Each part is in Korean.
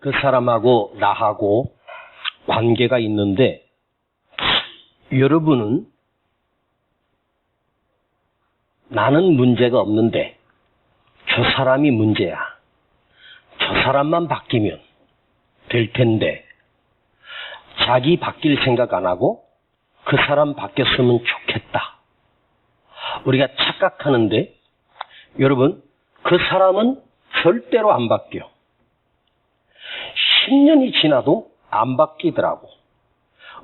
그 사람하고 나하고 관계가 있는데 여러분은 나는 문제가 없는데 저 사람이 문제야. 저 사람만 바뀌면 될 텐데 자기 바뀔 생각 안 하고 그 사람 바뀌었으면 좋겠다. 우리가 착각하는데 여러분 그 사람은 절대로 안 바뀌어. 10년이 지나도 안 바뀌더라고.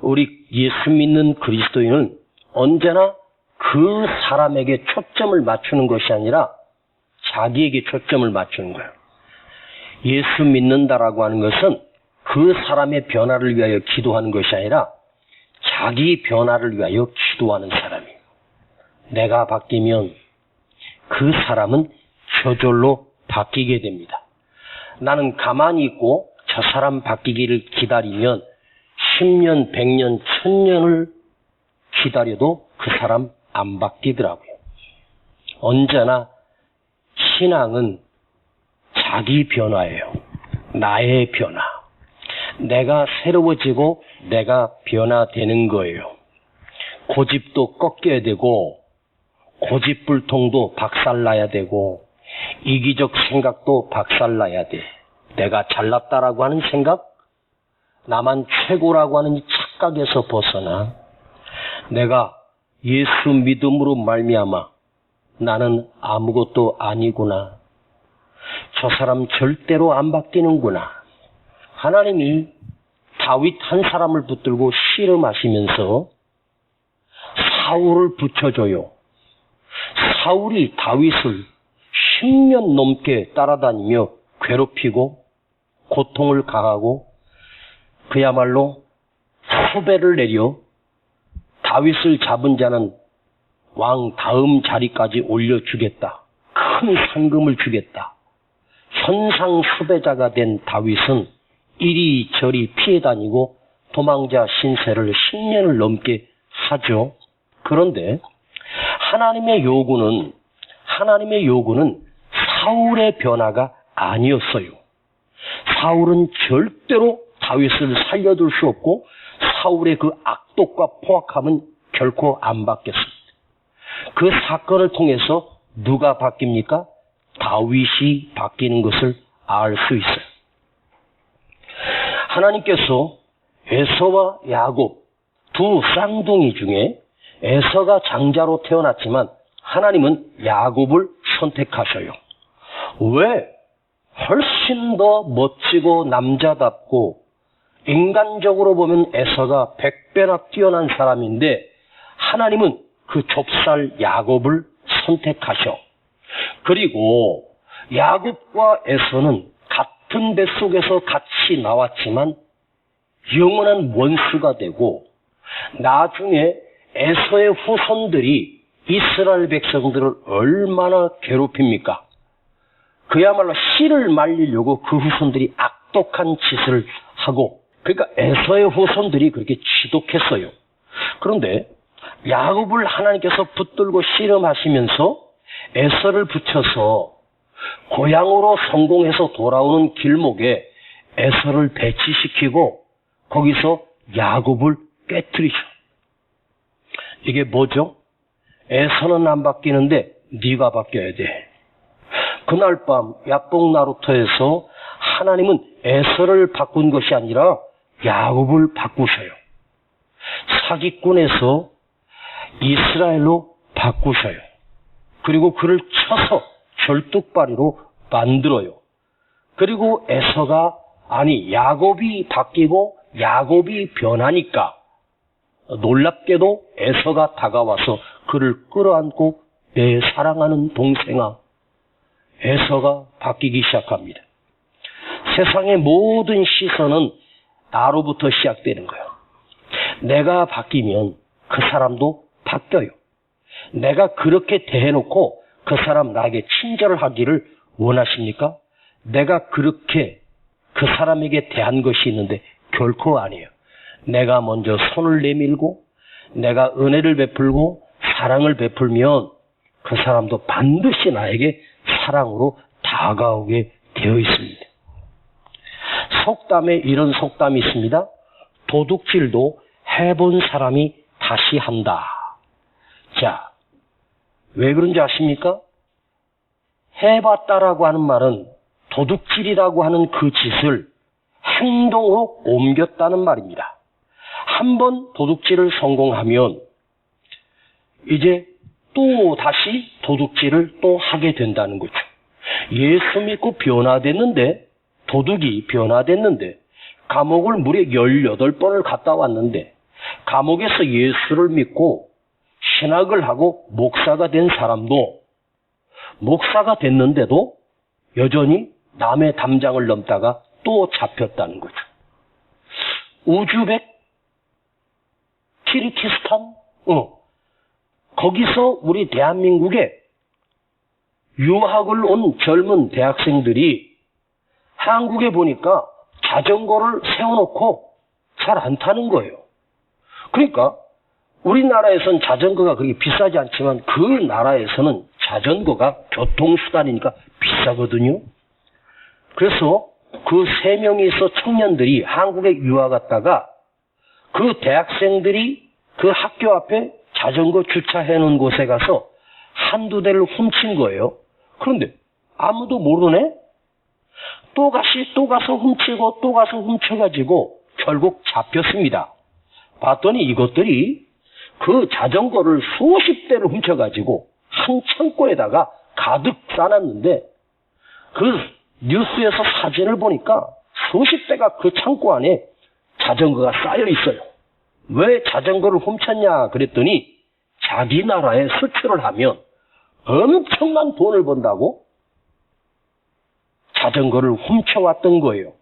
우리 예수 믿는 그리스도인은 언제나 그 사람에게 초점을 맞추는 것이 아니라 자기에게 초점을 맞추는 거예요. 예수 믿는다라고 하는 것은 그 사람의 변화를 위하여 기도하는 것이 아니라 자기 변화를 위하여 기도하는 사람이에요. 내가 바뀌면 그 사람은 저절로 바뀌게 됩니다. 나는 가만히 있고 저 사람 바뀌기를 기다리면 10년, 100년, 1000년을 기다려도 그 사람 안 바뀌더라고요. 언제나 신앙은 자기 변화예요. 나의 변화. 내가 새로워지고 내가 변화되는 거예요. 고집도 꺾여야 되고 고집불통도 박살나야 되고 이기적 생각도 박살나야 돼. 내가 잘났다라고 하는 생각, 나만 최고라고 하는 이 착각에서 벗어나 내가 예수 믿음으로 말미암아 나는 아무것도 아니구나. 저 사람 절대로 안 바뀌는구나. 하나님이 다윗 한 사람을 붙들고 씨름하시면서 사울을 붙여줘요. 사울이 다윗을 10년 넘게 따라다니며 괴롭히고 고통을 가하고 그야말로 후배를 내려 다윗을 잡은 자는 왕 다음 자리까지 올려주겠다. 큰 상금을 주겠다. 현상 후배자가 된 다윗은 이리저리 피해 다니고 도망자 신세를 10년을 넘게 하죠. 그런데 하나님의 요구는 사울의 변화가 아니었어요. 사울은 절대로 다윗을 살려둘 수 없고 사울의 그 악독과 포악함은 결코 안 바뀌었습니다. 그 사건을 통해서 누가 바뀝니까? 다윗이 바뀌는 것을 알 수 있어요. 하나님께서 에서와 야곱 두 쌍둥이 중에 에서가 장자로 태어났지만 하나님은 야곱을 선택하셔요. 왜? 훨씬 더 멋지고 남자답고 인간적으로 보면 에서가 100배나 뛰어난 사람인데 하나님은 그 좁쌀 야곱을 선택하셔. 그리고 야곱과 에서는 같은 뱃속에서 같이 나왔지만 영원한 원수가 되고 나중에 에서의 후손들이 이스라엘 백성들을 얼마나 괴롭힙니까? 그야말로 씨를 말리려고 그 후손들이 악독한 짓을 하고 그러니까 에서의 후손들이 그렇게 지독했어요. 그런데 야곱을 하나님께서 붙들고 씨름하시면서 에서를 붙여서 고향으로 성공해서 돌아오는 길목에 에서를 배치시키고 거기서 야곱을 깨트리죠. 이게 뭐죠? 에서는 안 바뀌는데 네가 바뀌어야 돼. 그날 밤 야복나루터에서 하나님은 에서를 바꾼 것이 아니라 야곱을 바꾸셔요. 사기꾼에서 이스라엘로 바꾸셔요. 그리고 그를 쳐서 절뚝발이로 만들어요. 그리고 에서가 야곱이 바뀌고 야곱이 변하니까 놀랍게도 에서가 다가와서 그를 끌어안고 내 사랑하는 동생아, 에서가 바뀌기 시작합니다. 세상의 모든 시선은 나로부터 시작되는 거예요. 내가 바뀌면 그 사람도 바뀌어요. 내가 그렇게 대해놓고 그 사람 나에게 친절을 하기를 원하십니까? 내가 그렇게 그 사람에게 대한 것이 있는데 결코 아니에요. 내가 먼저 손을 내밀고 내가 은혜를 베풀고 사랑을 베풀면 그 사람도 반드시 나에게 사랑으로 다가오게 되어 있습니다. 속담에 이런 속담이 있습니다. 도둑질도 해본 사람이 다시 한다. 자, 왜 그런지 아십니까? 해봤다라고 하는 말은 도둑질이라고 하는 그 짓을 행동으로 옮겼다는 말입니다. 한번 도둑질을 성공하면 이제 또 다시 도둑질을 또 하게 된다는 거죠. 예수 믿고 변화됐는데, 도둑이 변화됐는데, 감옥을 무려 18번을 갔다 왔는데, 감옥에서 예수를 믿고 신학을 하고 목사가 된 사람도 목사가 됐는데도 여전히 남의 담장을 넘다가 또 잡혔다는 거죠. 우즈벡, 키르기스탄, 거기서 우리 대한민국에 유학을 온 젊은 대학생들이 한국에 보니까 자전거를 세워놓고 잘 안 타는 거예요. 그러니까 우리나라에선 자전거가 그렇게 비싸지 않지만 그 나라에서는 자전거가 교통수단이니까 비싸거든요. 그래서 그 3명이서 청년들이 한국에 유학 갔다가 그 대학생들이 그 학교 앞에 자전거 주차해 놓은 곳에 가서 한두 대를 훔친 거예요. 그런데 아무도 모르네? 또 가서 훔치고 또 가서 훔쳐가지고 결국 잡혔습니다. 봤더니 이것들이 그 자전거를 수십 대를 훔쳐가지고 한 창고에다가 가득 싸놨는데 그 뉴스에서 사진을 보니까 수십 대가 그 창고 안에 자전거가 쌓여 있어요. 왜 자전거를 훔쳤냐 그랬더니 자기 나라에 수출을 하면 엄청난 돈을 번다고 자전거를 훔쳐왔던 거예요.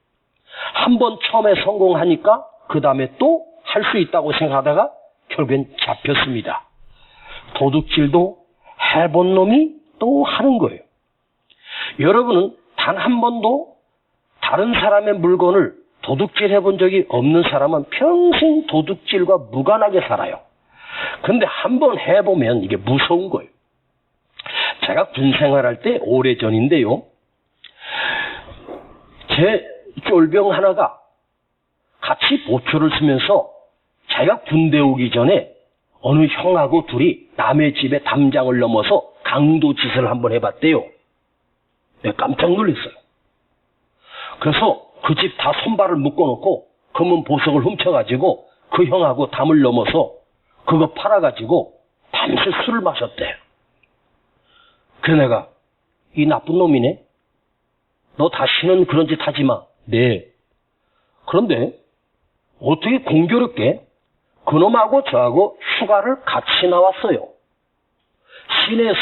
한번 처음에 성공하니까 그 다음에 또 할 수 있다고 생각하다가 결국엔 잡혔습니다. 도둑질도 해본 놈이 또 하는 거예요. 여러분은 단 한 번도 다른 사람의 물건을 도둑질 해본 적이 없는 사람은 평생 도둑질과 무관하게 살아요. 근데 한번 해보면 이게 무서운 거예요. 제가 군 생활할 때 오래전인데요. 제 쫄병 하나가 같이 보초를 쓰면서 자기가 군대 오기 전에 어느 형하고 둘이 남의 집에 담장을 넘어서 강도짓을 한번 해봤대요. 내가 깜짝 놀랐어요. 그래서 그 집 다 손발을 묶어놓고 검은 보석을 훔쳐가지고 그 형하고 담을 넘어서 그거 팔아가지고 밤새 술을 마셨대. 그래 내가 이 나쁜 놈이네. 너 다시는 그런 짓 하지 마. 네. 그런데 어떻게 공교롭게 그놈하고 저하고 휴가를 같이 나왔어요.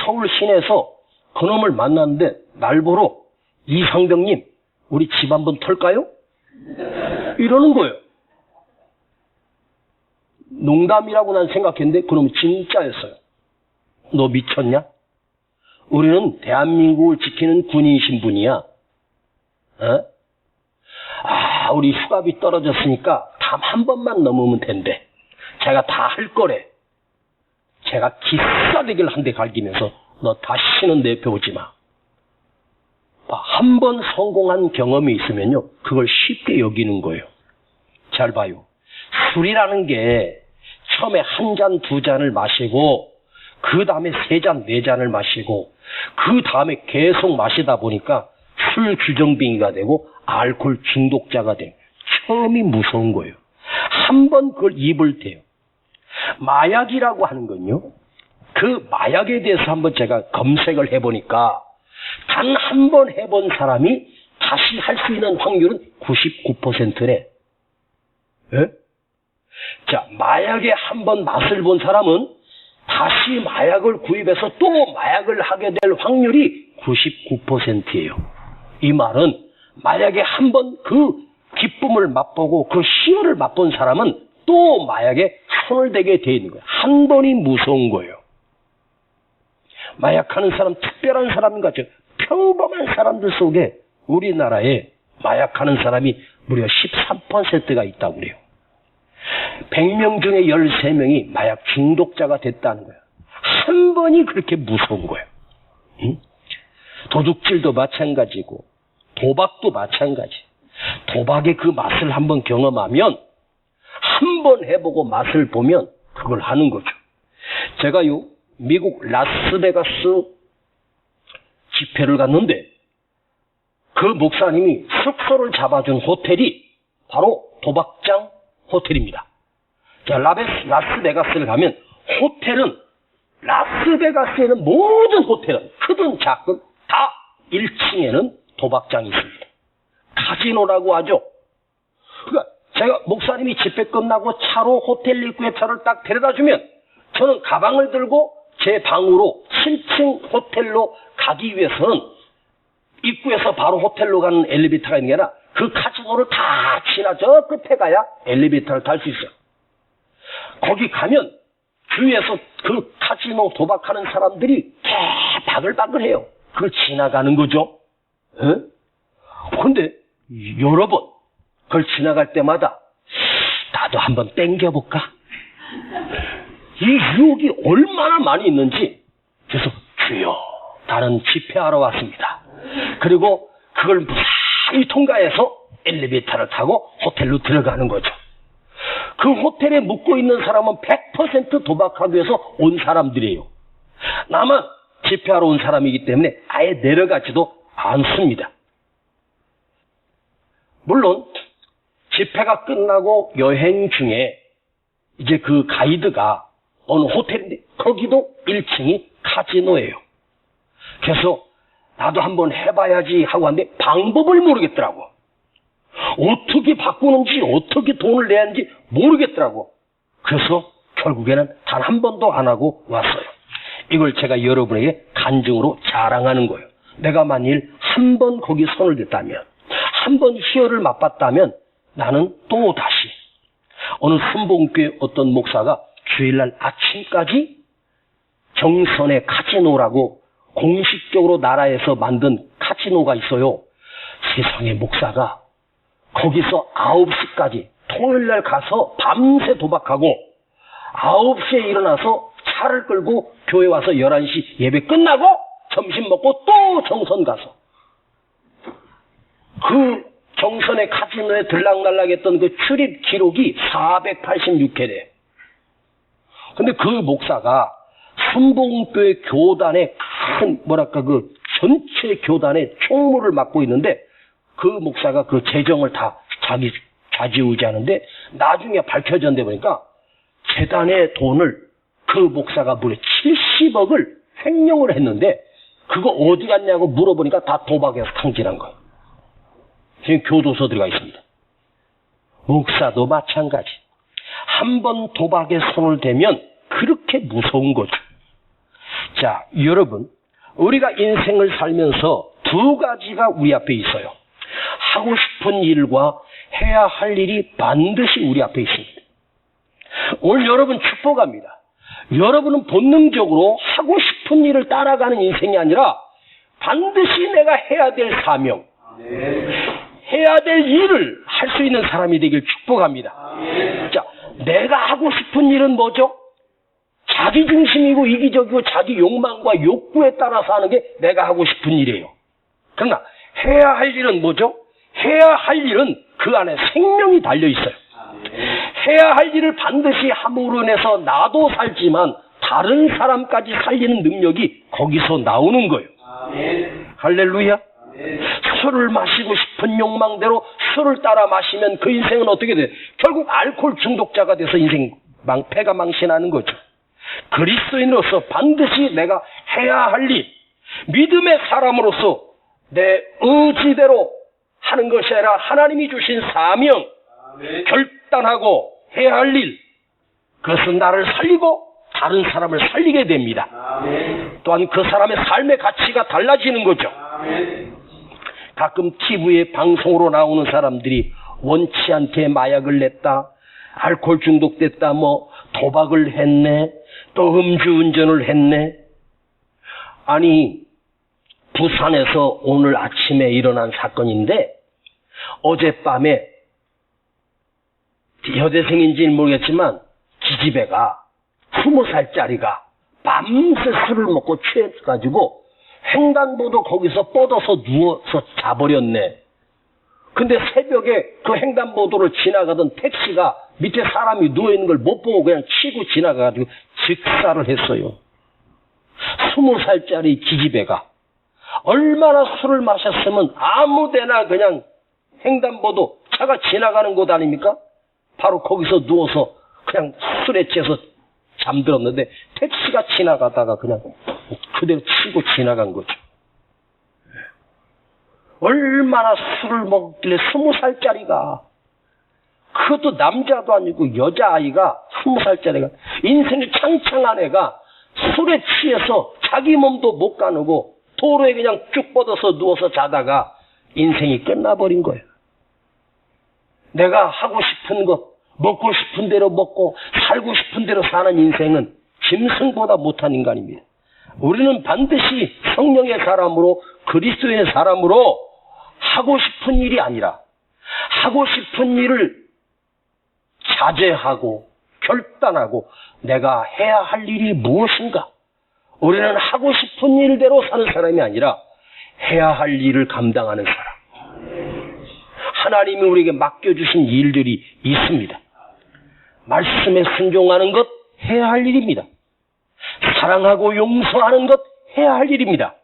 서울 시내에서 그놈을 만났는데 날 보러 이상병님 우리 집 한번 털까요? 이러는 거예요. 농담이라고 난 생각했는데 그놈이 진짜였어요. 너 미쳤냐? 우리는 대한민국을 지키는 군인 신분이야. 우리 휴가비 떨어졌으니까 담 한 번만 넘으면 된대. 제가 다 할 거래. 제가 기싸대기를 한 대 갈기면서 너 다시는 내 표 오지 마. 한 번 성공한 경험이 있으면요, 그걸 쉽게 여기는 거예요. 잘 봐요. 술이라는 게 처음에 한 잔, 두 잔을 마시고 그 다음에 세 잔, 네 잔을 마시고 그 다음에 계속 마시다 보니까 술 규정병이가 되고 알코올 중독자가 돼요. 처음이 무서운 거예요. 한 번 그걸 입을 때요. 마약이라고 하는 건요, 그 마약에 대해서 한번 제가 검색을 해보니까 단 한 번 해본 사람이 다시 할 수 있는 확률은 99%래. 예? 자, 마약에 한 번 맛을 본 사람은 다시 마약을 구입해서 또 마약을 하게 될 확률이 99%예요. 이 말은 마약에 한 번 그 기쁨을 맛보고 그 희열을 맛본 사람은 또 마약에 손을 대게 돼 있는 거예요. 한 번이 무서운 거예요. 마약하는 사람 특별한 사람 같죠. 평범한 사람들 속에 우리나라에 마약하는 사람이 무려 13%가 있다고 그래요. 100명 중에 13명이 마약 중독자가 됐다는 거예요. 한 번이 그렇게 무서운 거예요. 응? 도둑질도 마찬가지고 도박도 마찬가지. 도박의 그 맛을 한번 경험하면 한번 해보고 맛을 보면 그걸 하는 거죠. 제가요 미국 라스베가스 집회를 갔는데 그 목사님이 숙소를 잡아준 호텔이 바로 도박장 호텔입니다. 자, 라스베가스를 가면 호텔은 라스베가스에는 모든 호텔은 크든 작든 다 1층에는 도박장이 있습니다. 카지노라고 하죠. 그러니까 제가 목사님이 집회 끝나고 차로 호텔 입구에 차를 딱 데려다 주면 저는 가방을 들고 제 방으로 7층 호텔로 가기 위해서는 입구에서 바로 호텔로 가는 엘리베이터가 있는 게 아니라 그 카지노를 다 지나 저 끝에 가야 엘리베이터를 탈 수 있어요. 거기 가면 주위에서 그 카지노 도박하는 사람들이 바글바글해요. 그걸 지나가는 거죠. 그런데 여러 번 그걸 지나갈 때마다 나도 한번 땡겨볼까? 이 유혹이 얼마나 많이 있는지 그래서 주여 다른 집회하러 왔습니다. 그리고 그걸 무사히 통과해서 엘리베이터를 타고 호텔로 들어가는 거죠. 그 호텔에 묵고 있는 사람은 100% 도박하기 위해서 온 사람들이에요. 나만 집회하러 온 사람이기 때문에 아예 내려가지도 않습니다. 물론 집회가 끝나고 여행 중에 이제 그 가이드가 어느 호텔인데 거기도 1층이 카지노예요. 그래서 나도 한번 해봐야지 하고 하는데 방법을 모르겠더라고. 어떻게 바꾸는지 어떻게 돈을 내야 하는지 모르겠더라고. 그래서 결국에는 단 한 번도 안 하고 왔어요. 이걸 제가 여러분에게 간증으로 자랑하는 거예요. 내가 만일 한 번 거기 손을 댔다면 한 번 희열을 맛봤다면 나는 또 다시 어느 순복음교회 어떤 목사가 주일날 아침까지 정선의 카지노라고 공식적으로 나라에서 만든 카지노가 있어요. 세상에 목사가 거기서 9시까지 토요일날 가서 밤새 도박하고 9시에 일어나서 차를 끌고 교회 와서 11시 예배 끝나고 점심 먹고 또 정선 가서 그 정선의 카지노에 들락날락했던 그 출입 기록이 486회래. 근데 그 목사가 순복음교회 교단의 큰 그 전체 교단의 총무를 맡고 있는데 그 목사가 그 재정을 다 자기 좌지우지하는데 나중에 밝혀졌는데 보니까 재단의 돈을 그 목사가 무려 70억을 횡령을 했는데 그거 어디 갔냐고 물어보니까 다 도박에서 탕진한 거예요. 지금 교도소 들어가 있습니다. 목사도 마찬가지. 한 번 도박에 손을 대면 그렇게 무서운 거죠. 자, 여러분, 우리가 인생을 살면서 두 가지가 우리 앞에 있어요. 하고 싶은 일과 해야 할 일이 반드시 우리 앞에 있습니다. 오늘 여러분 축복합니다. 여러분은 본능적으로 하고 싶은 일을 따라가는 인생이 아니라 반드시 내가 해야 될 사명, 해야 될 일을 할 수 있는 사람이 되길 축복합니다. 자, 내가 하고 싶은 일은 뭐죠? 자기 중심이고 이기적이고 자기 욕망과 욕구에 따라서 하는 게 내가 하고 싶은 일이에요. 그러나 해야 할 일은 뭐죠? 해야 할 일은 그 안에 생명이 달려 있어요. 해야 할 일을 반드시 함으로 인해서 나도 살지만 다른 사람까지 살리는 능력이 거기서 나오는 거예요. 할렐루야. 술을 마시고 싶은 욕망대로 술을 따라 마시면 그 인생은 어떻게 돼? 결국 알코올 중독자가 돼서 인생 폐가 망신하는 거죠. 그리스도인으로서 반드시 내가 해야 할 일, 믿음의 사람으로서 내 의지대로 하는 것이 아니라 하나님이 주신 사명, 결단하고 해야 할 일, 그것은 나를 살리고 다른 사람을 살리게 됩니다. 또한 그 사람의 삶의 가치가 달라지는 거죠. 가끔 TV에 방송으로 나오는 사람들이 원치 않게 마약을 냈다, 알코올 중독됐다, 도박을 했네, 또 음주운전을 했네. 아니, 부산에서 오늘 아침에 일어난 사건인데 어젯밤에 여대생인지는 모르겠지만 기집애가 20살짜리가 밤새 술을 먹고 취해가지고 횡단보도 거기서 뻗어서 누워서 자버렸네. 근데 새벽에 그 횡단보도를 지나가던 택시가 밑에 사람이 누워있는 걸 못 보고 그냥 치고 지나가가지고 직사를 했어요. 20살짜리 기집애가 얼마나 술을 마셨으면 아무데나 그냥 횡단보도 차가 지나가는 곳 아닙니까? 바로 거기서 누워서 그냥 술에 취해서 잠들었는데 택시가 지나가다가 그냥 그대로 치고 지나간 거죠. 얼마나 술을 먹길래 20살짜리가, 그것도 남자도 아니고 여자아이가 20살짜리가, 인생이 창창한 애가 술에 취해서 자기 몸도 못 가누고 도로에 그냥 쭉 뻗어서 누워서 자다가 인생이 끝나버린 거예요. 내가 하고 싶은 것, 먹고 싶은 대로 먹고 살고 싶은 대로 사는 인생은 짐승보다 못한 인간입니다. 우리는 반드시 성령의 사람으로, 그리스도의 사람으로 하고 싶은 일이 아니라 하고 싶은 일을 자제하고 결단하고 내가 해야 할 일이 무엇인가? 우리는 하고 싶은 일대로 사는 사람이 아니라 해야 할 일을 감당하는 사람. 하나님이 우리에게 맡겨주신 일들이 있습니다. 말씀에 순종하는 것 해야 할 일입니다. 사랑하고 용서하는 것 해야 할 일입니다.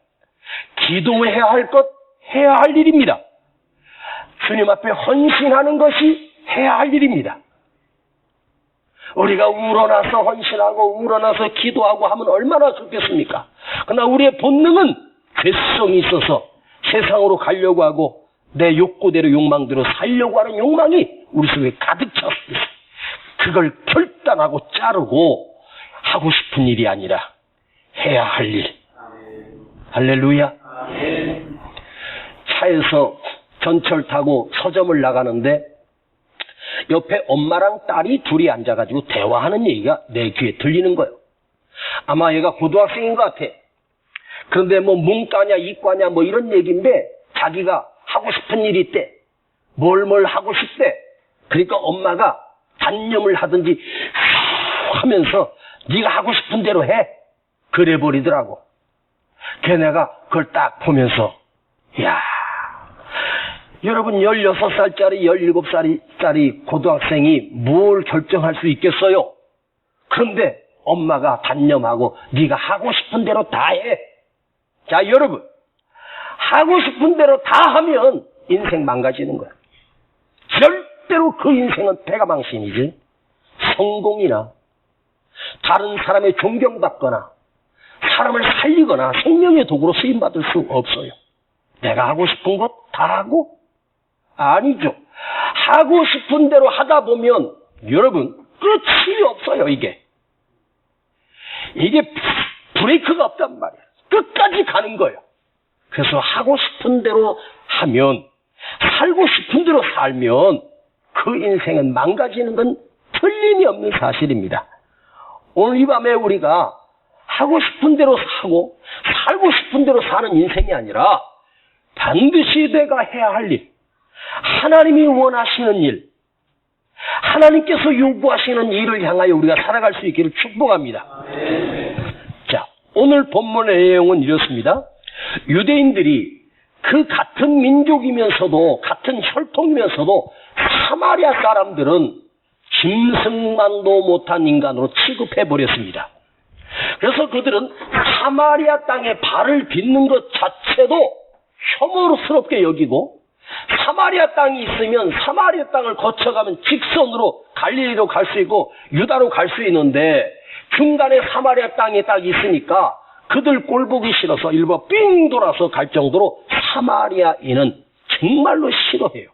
기도해야 할 것 해야 할 일입니다. 주님 앞에 헌신하는 것이 해야 할 일입니다. 우리가 우러나서 헌신하고 우러나서 기도하고 하면 얼마나 좋겠습니까? 그러나 우리의 본능은 죄성이 있어서 세상으로 가려고 하고 내 욕구대로 욕망대로 살려고 하는 욕망이 우리 속에 가득 찼습니다. 그걸 결단하고 자르고 하고 싶은 일이 아니라 해야 할 일. 할렐루야. 차에서 전철 타고 서점을 나가는데 옆에 엄마랑 딸이 둘이 앉아가지고 대화하는 얘기가 내 귀에 들리는 거예요. 아마 얘가 고등학생인 것 같아. 그런데 뭐 문과냐 이과냐 뭐 이런 얘기인데 자기가 하고 싶은 일이 있대. 뭘 하고 싶대. 그러니까 엄마가 단념을 하든지 하면서 네가 하고 싶은 대로 해. 그래 버리더라고. 걔네가 그걸 딱 보면서 야, 여러분 16살짜리 17살짜리 고등학생이 뭘 결정할 수 있겠어요? 그런데 엄마가 단념하고 네가 하고 싶은 대로 다 해. 자, 여러분 하고 싶은 대로 다 하면 인생 망가지는 거야. 절대로 그 인생은 패가망신이지. 성공이나 다른 사람의 존경받거나 사람을 살리거나 생명의 도구로 쓰임받을 수 없어요. 내가 하고 싶은 것 다 하고? 아니죠. 하고 싶은 대로 하다 보면 여러분 끝이 없어요. 이게 브레이크가 없단 말이야. 끝까지 가는 거예요. 그래서 하고 싶은 대로 하면, 살고 싶은 대로 살면 그 인생은 망가지는 건 틀림이 없는 사실입니다. 오늘 이 밤에 우리가 하고 싶은 대로 사고 살고 싶은 대로 사는 인생이 아니라 반드시 내가 해야 할 일, 하나님이 원하시는 일, 하나님께서 요구하시는 일을 향하여 우리가 살아갈 수 있기를 축복합니다. 자, 오늘 본문의 내용은 이렇습니다. 유대인들이 그 같은 민족이면서도 같은 혈통이면서도 사마리아 사람들은 짐승만도 못한 인간으로 취급해버렸습니다. 그래서 그들은 사마리아 땅에 발을 딛는 것 자체도 혐오스럽게 여기고, 사마리아 땅이 있으면 사마리아 땅을 거쳐가면 직선으로 갈릴리로 갈 수 있고 유다로 갈 수 있는데 중간에 사마리아 땅이 딱 있으니까 그들 꼴 보기 싫어서 일부러 삥 돌아서 갈 정도로 사마리아인은 정말로 싫어해요.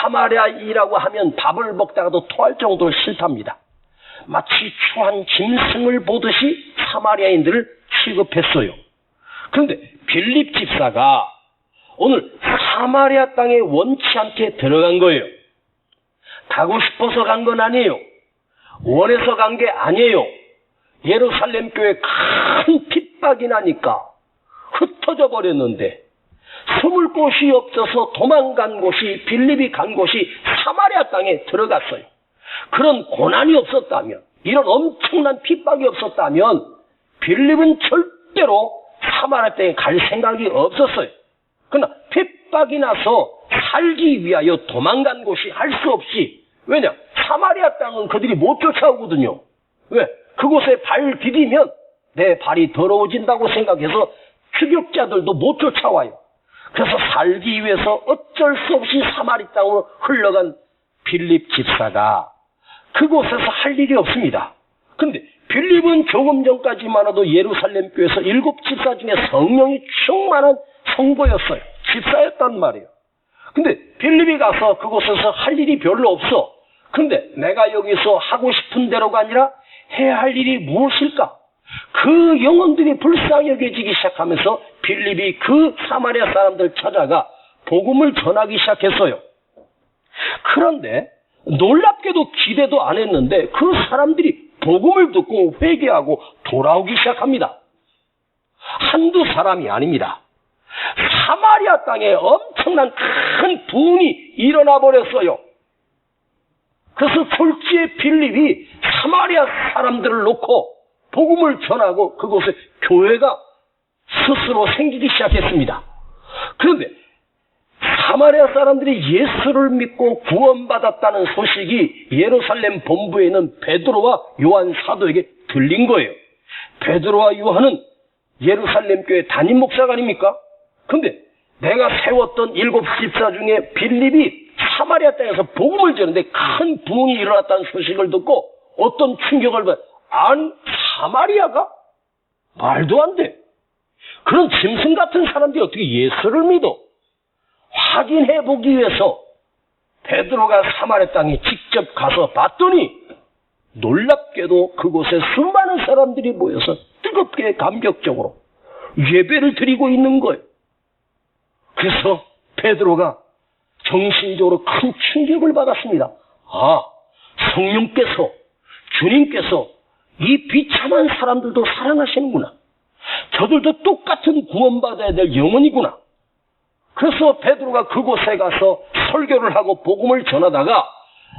사마리아인이라고 하면 밥을 먹다가도 토할 정도로 싫답니다. 마치 추한 짐승을 보듯이 사마리아인들을 취급했어요. 그런데 빌립 집사가 오늘 사마리아 땅에 원치 않게 들어간 거예요. 가고 싶어서 간 건 아니에요. 원해서 간 게 아니에요. 예루살렘 교회 큰 핍박이 나니까 흩어져 버렸는데 숨을 곳이 없어서 도망간 곳이, 빌립이 간 곳이 사마리아 땅에 들어갔어요. 그런 고난이 없었다면, 이런 엄청난 핍박이 없었다면 빌립은 절대로 사마리아 땅에 갈 생각이 없었어요. 그러나 핍박이 나서 살기 위하여 도망간 곳이 할 수 없이, 왜냐? 사마리아 땅은 그들이 못 쫓아오거든요. 왜? 그곳에 발 디디면 내 발이 더러워진다고 생각해서 추격자들도 못 쫓아와요. 그래서 살기 위해서 어쩔 수 없이 사마리 땅으로 흘러간 빌립 집사가 그곳에서 할 일이 없습니다. 근데 빌립은 조금 전까지만 해도 예루살렘 교회에서 7 집사 중에 성령이 충만한 성도였어요. 집사였단 말이에요. 근데 빌립이 가서 그곳에서 할 일이 별로 없어. 근데 내가 여기서 하고 싶은 대로가 아니라 해야 할 일이 무엇일까? 그 영혼들이 불쌍히 여겨지기 시작하면서 빌립이 그 사마리아 사람들 찾아가 복음을 전하기 시작했어요. 그런데 놀랍게도 기대도 안 했는데 그 사람들이 복음을 듣고 회개하고 돌아오기 시작합니다. 한두 사람이 아닙니다. 사마리아 땅에 엄청난 큰 부흥이 일어나 버렸어요. 그래서 졸지에 빌립이 사마리아 사람들을 놓고 복음을 전하고 그곳에 교회가 스스로 생기기 시작했습니다. 그런데 사마리아 사람들이 예수를 믿고 구원받았다는 소식이 예루살렘 본부에 있는 베드로와 요한 사도에게 들린 거예요. 베드로와 요한은 예루살렘 교회 담임 목사가 아닙니까? 근데 내가 세웠던 7 집사 중에 빌립이 사마리아 땅에서 복음을 전하는데 큰 부흥이 일어났다는 소식을 듣고 어떤 충격을 받아. 아니, 사마리아가? 말도 안 돼. 그런 짐승 같은 사람들이 어떻게 예수를 믿어? 확인해 보기 위해서 베드로가 사마리아 땅에 직접 가서 봤더니 놀랍게도 그곳에 수많은 사람들이 모여서 뜨겁게 감격적으로 예배를 드리고 있는 거예요. 그래서 베드로가 정신적으로 큰 충격을 받았습니다. 아, 성령께서, 주님께서 이 비참한 사람들도 사랑하시는구나. 저들도 똑같은 구원받아야 될 영혼이구나. 그래서 베드로가 그곳에 가서 설교를 하고 복음을 전하다가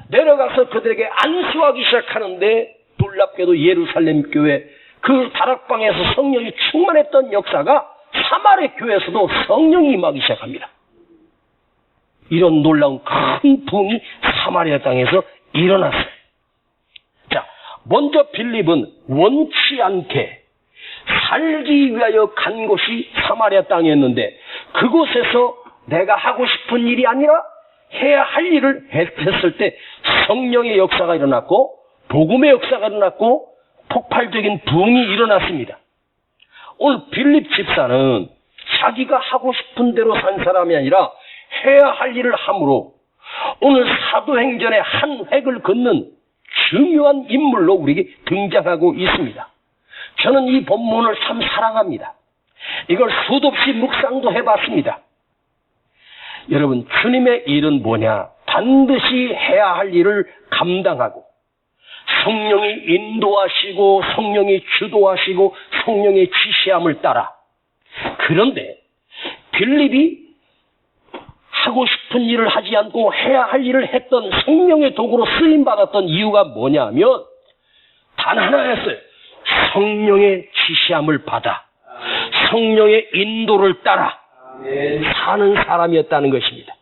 내려가서 그들에게 안수하기 시작하는데 놀랍게도 예루살렘 교회 그 다락방에서 성령이 충만했던 역사가 사마리아 교회에서도 성령이 임하기 시작합니다. 이런 놀라운 큰 부흥이 사마리아 땅에서 일어났어요. 자, 먼저 빌립은 원치 않게 살기 위하여 간 곳이 사마리아 땅이었는데 그곳에서 내가 하고 싶은 일이 아니라 해야 할 일을 했을 때 성령의 역사가 일어났고 복음의 역사가 일어났고 폭발적인 부흥이 일어났습니다. 오늘 빌립 집사는 자기가 하고 싶은 대로 산 사람이 아니라 해야 할 일을 함으로 오늘 사도행전의 한 획을 긋는 중요한 인물로 우리에게 등장하고 있습니다. 저는 이 본문을 참 사랑합니다. 이걸 수도 없이 묵상도 해봤습니다. 여러분, 주님의 일은 뭐냐? 반드시 해야 할 일을 감당하고 성령이 인도하시고 성령이 주도하시고 성령의 지시함을 따라. 그런데 빌립이 하고 싶은 일을 하지 않고 해야 할 일을 했던 성령의 도구로 쓰임받았던 이유가 뭐냐면 단 하나였어요. 성령의 지시함을 받아 성령의 인도를 따라 사는 사람이었다는 것입니다.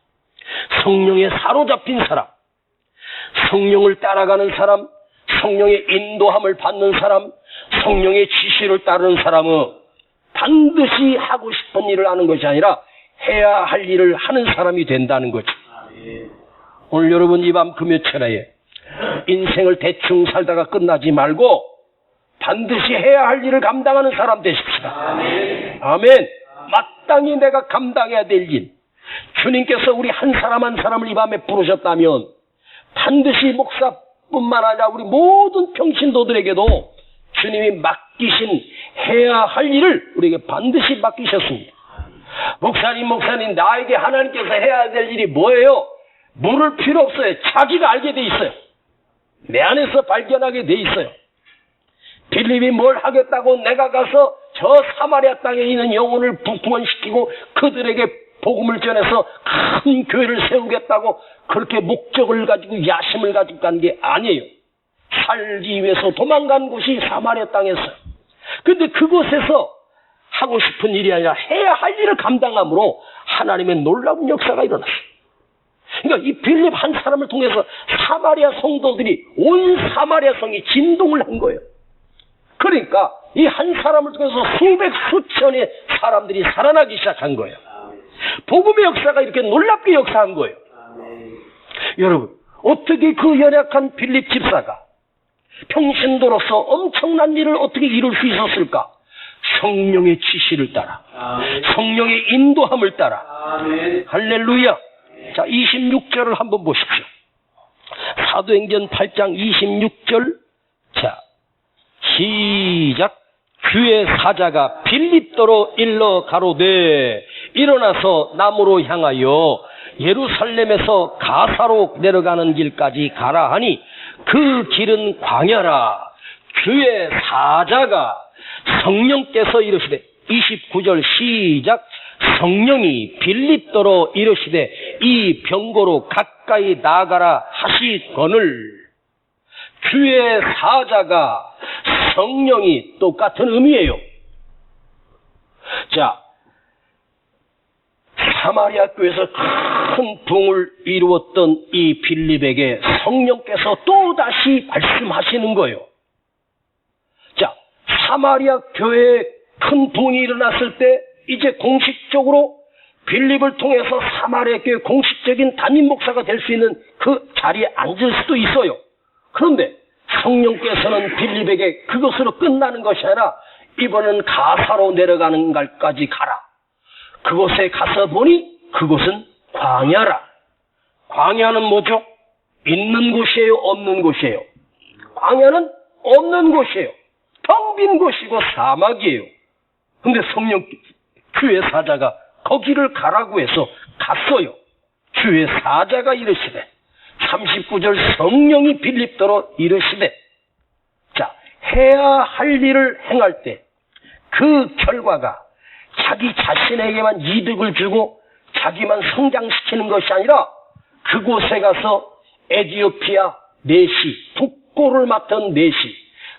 성령에 사로잡힌 사람, 성령을 따라가는 사람, 성령의 인도함을 받는 사람, 성령의 지시를 따르는 사람은 반드시 하고 싶은 일을 하는 것이 아니라 해야 할 일을 하는 사람이 된다는 거죠. 오늘 여러분 이 밤 금요철에 인생을 대충 살다가 끝나지 말고 반드시 해야 할 일을 감당하는 사람 되십시다. 아멘. 마땅히 내가 감당해야 될 일. 주님께서 우리 한 사람 한 사람을 이 밤에 부르셨다면 반드시 목사뿐만 아니라 우리 모든 평신도들에게도 주님이 맡기신 해야 할 일을 우리에게 반드시 맡기셨습니다. 목사님 나에게 하나님께서 해야 될 일이 뭐예요? 물을 필요 없어요. 자기가 알게 돼 있어요. 내 안에서 발견하게 돼 있어요. 빌립이 뭘 하겠다고 내가 가서 저 사마리아 땅에 있는 영혼을 구원시키고 그들에게 복음을 전해서 큰 교회를 세우겠다고 그렇게 목적을 가지고 야심을 가지고 간 게 아니에요. 살기 위해서 도망간 곳이 사마리아 땅이었어요. 근데 그곳에서 하고 싶은 일이 아니라 해야 할 일을 감당함으로 하나님의 놀라운 역사가 일어났어요. 그러니까 이 빌립 한 사람을 통해서 사마리아 성도들이 온 사마리아 성이 진동을 한 거예요. 그러니까 이 한 사람을 통해서 수백 수천의 사람들이 살아나기 시작한 거예요. 복음의 역사가 이렇게 놀랍게 역사한 거예요. 여러분, 어떻게 그 연약한 빌립 집사가 평신도로서 엄청난 일을 어떻게 이룰 수 있었을까? 성령의 지시를 따라, 성령의 인도함을 따라. 할렐루야. 자, 26절을 한번 보십시오. 사도행전 8장 26절. 자, 시작. 주의 사자가 빌립도로 일러 가로되 일어나서 남으로 향하여 예루살렘에서 가사로 내려가는 길까지 가라 하니 그 길은 광야라. 주의 사자가 성령께서 이르시되 29절 시작. 성령이 빌립도로 이르시되 이 병고로 가까이 나가라 하시거늘. 주의 사자가 성령이 똑같은 의미예요. 자, 사마리아 교회에서 큰 부흥을 이루었던 이 빌립에게 성령께서 또다시 말씀하시는 거예요. 자, 사마리아 교회에 큰 부흥이 일어났을 때 이제 공식적으로 빌립을 통해서 사마리아 교회 공식적인 담임 목사가 될 수 있는 그 자리에 앉을 수도 있어요. 그런데 성령께서는 빌립에게 그것으로 끝나는 것이 아니라 이번은 가사로 내려가는 갈까지 가라. 그곳에 가서 보니 그곳은 광야라. 광야는 뭐죠? 있는 곳이에요? 없는 곳이에요? 광야는 없는 곳이에요. 텅 빈 곳이고 사막이에요. 근데 성령 주의 사자가 거기를 가라고 해서 갔어요. 주의 사자가 이르시되 39절 성령이 빌립도로 이르시되. 자, 해야 할 일을 행할 때 그 결과가 자기 자신에게만 이득을 주고 자기만 성장시키는 것이 아니라 그곳에 가서 에티오피아 내시, 국고를 맡은 내시,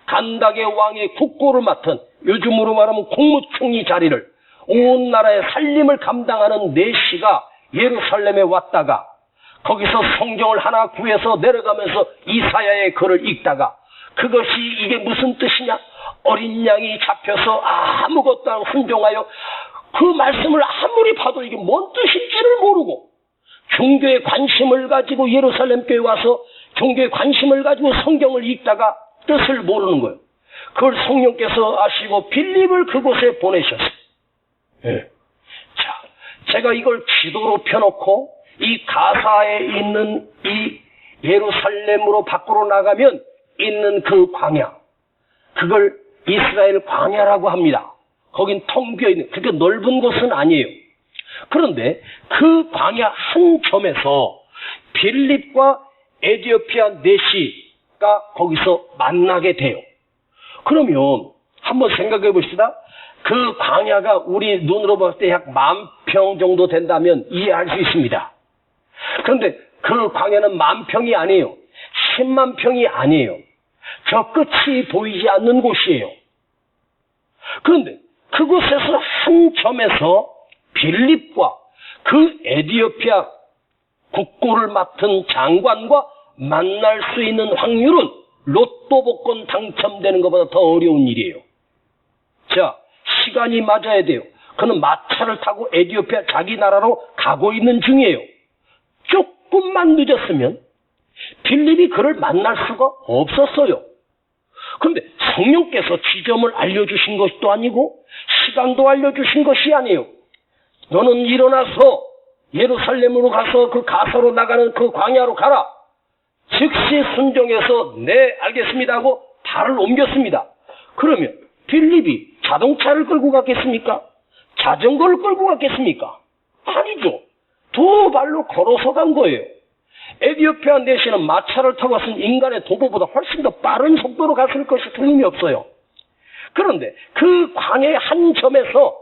간닥의 왕의 국고를 맡은, 요즘으로 말하면 국무총리 자리를, 온 나라의 살림을 감당하는 내시가 예루살렘에 왔다가 거기서 성경을 하나 구해서 내려가면서 이사야의 글을 읽다가 그것이 이게 무슨 뜻이냐? 어린 양이 잡혀서 아무것도 안 순종하여 그 말씀을 아무리 봐도 이게 뭔 뜻인지를 모르고 종교에 관심을 가지고 예루살렘 교회 와서 종교에 관심을 가지고 성경을 읽다가 뜻을 모르는 거예요. 그걸 성령께서 아시고 빌립을 그곳에 보내셨어요. 네. 자, 제가 이걸 지도로 펴놓고 이 가사에 있는 이 예루살렘으로 밖으로 나가면 있는 그 광야, 그걸 이스라엘 광야라고 합니다. 거긴 텅 비어있는, 그렇게 넓은 곳은 아니에요. 그런데 그 광야 한 점에서 빌립과 에티오피아 내시가 거기서 만나게 돼요. 그러면 한번 생각해 봅시다. 그 광야가 우리 눈으로 봤을 때 약 10,000평 정도 된다면 이해할 수 있습니다. 그런데 그 광야는 10,000평이 아니에요. 10만 평이 아니에요. 저 끝이 보이지 않는 곳이에요. 그런데 그곳에서 한 점에서 빌립과 그 에티오피아 국고를 맡은 장관과 만날 수 있는 확률은 로또 복권 당첨되는 것보다 더 어려운 일이에요. 자, 시간이 맞아야 돼요. 그는 마차를 타고 에티오피아 자기 나라로 가고 있는 중이에요. 조금만 늦었으면 빌립이 그를 만날 수가 없었어요. 그런데 성령께서 지점을 알려주신 것도 아니고 시간도 알려주신 것이 아니에요. 너는 일어나서 예루살렘으로 가서 그 가사로 나가는 그 광야로 가라. 즉시 순종해서 네 알겠습니다 하고 발을 옮겼습니다. 그러면 빌립이 자동차를 끌고 갔겠습니까? 자전거를 끌고 갔겠습니까? 아니죠. 두 발로 걸어서 간 거예요. 에티오피아 내시는 마차를 타고 갔은 인간의 도보보다 훨씬 더 빠른 속도로 갔을 것이 틀림이 없어요. 그런데 그 광야의 한 점에서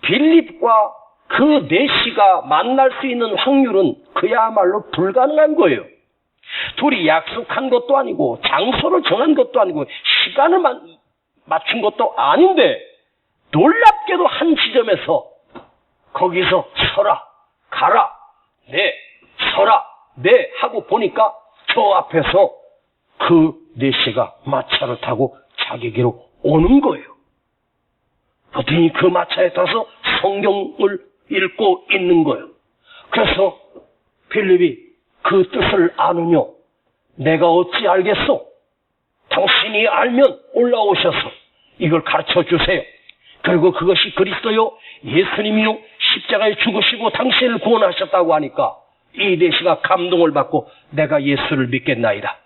빌립과 그 내시가 만날 수 있는 확률은 그야말로 불가능한 거예요. 둘이 약속한 것도 아니고 장소를 정한 것도 아니고 시간을 맞춘 것도 아닌데 놀랍게도 한 지점에서 거기서 서라, 가라, 네, 서라, 보니까 저 앞에서 그 내시가 마차를 타고 자기에게로 오는 거예요. 그랬더니 그 마차에 타서 성경을 읽고 있는 거예요. 그래서 빌립이 그 뜻을 아느냐? 내가 어찌 알겠소? 당신이 알면 올라오셔서 이걸 가르쳐 주세요. 그리고 그것이 그리스도요 예수님이요 십자가에 죽으시고 당신을 구원하셨다고 하니까 이 내시가 감동을 받고 내가 예수를 믿겠나이다.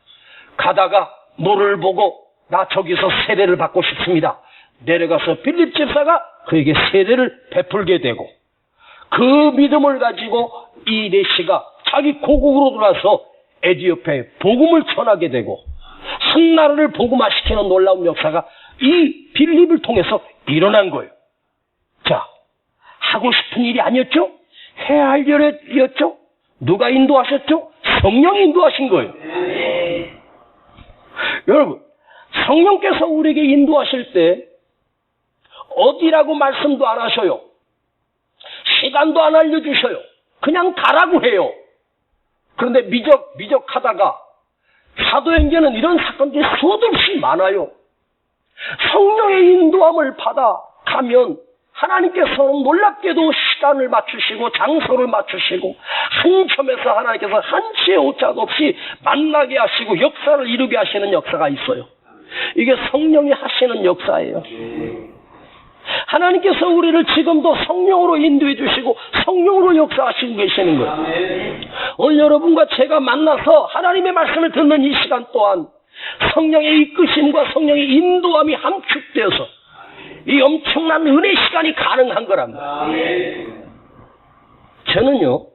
가다가 물을 보고 나 저기서 세례를 받고 싶습니다. 내려가서 빌립 집사가 그에게 세례를 베풀게 되고 그 믿음을 가지고 이 내시가 자기 고국으로 들어가서 에디오피아에 복음을 전하게 되고 한 나라를 복음화시키는 놀라운 역사가 이 빌립을 통해서 일어난 거예요. 자, 하고 싶은 일이 아니었죠? 해야 할 일이었죠? 누가 인도하셨죠? 성령이 인도하신 거예요. 여러분, 성령께서 우리에게 인도하실 때 어디라고 말씀도 안 하셔요. 시간도 안 알려주셔요. 그냥 가라고 해요. 그런데 미적하다가 사도행전은 이런 사건들이 수도 없이 많아요. 성령의 인도함을 받아 가면 하나님께서는 놀랍게도 시간을 맞추시고 장소를 맞추시고 한 점에서 하나님께서 한치의 오차도 없이 만나게 하시고 역사를 이루게 하시는 역사가 있어요. 이게 성령이 하시는 역사예요. 하나님께서 우리를 지금도 성령으로 인도해 주시고 성령으로 역사하시고 계시는 거예요. 오늘 여러분과 제가 만나서 하나님의 말씀을 듣는 이 시간 또한 성령의 이끄심과 성령의 인도함이 함축되어서 이 엄청난 은혜 시간이 가능한 거랍니다. 저는요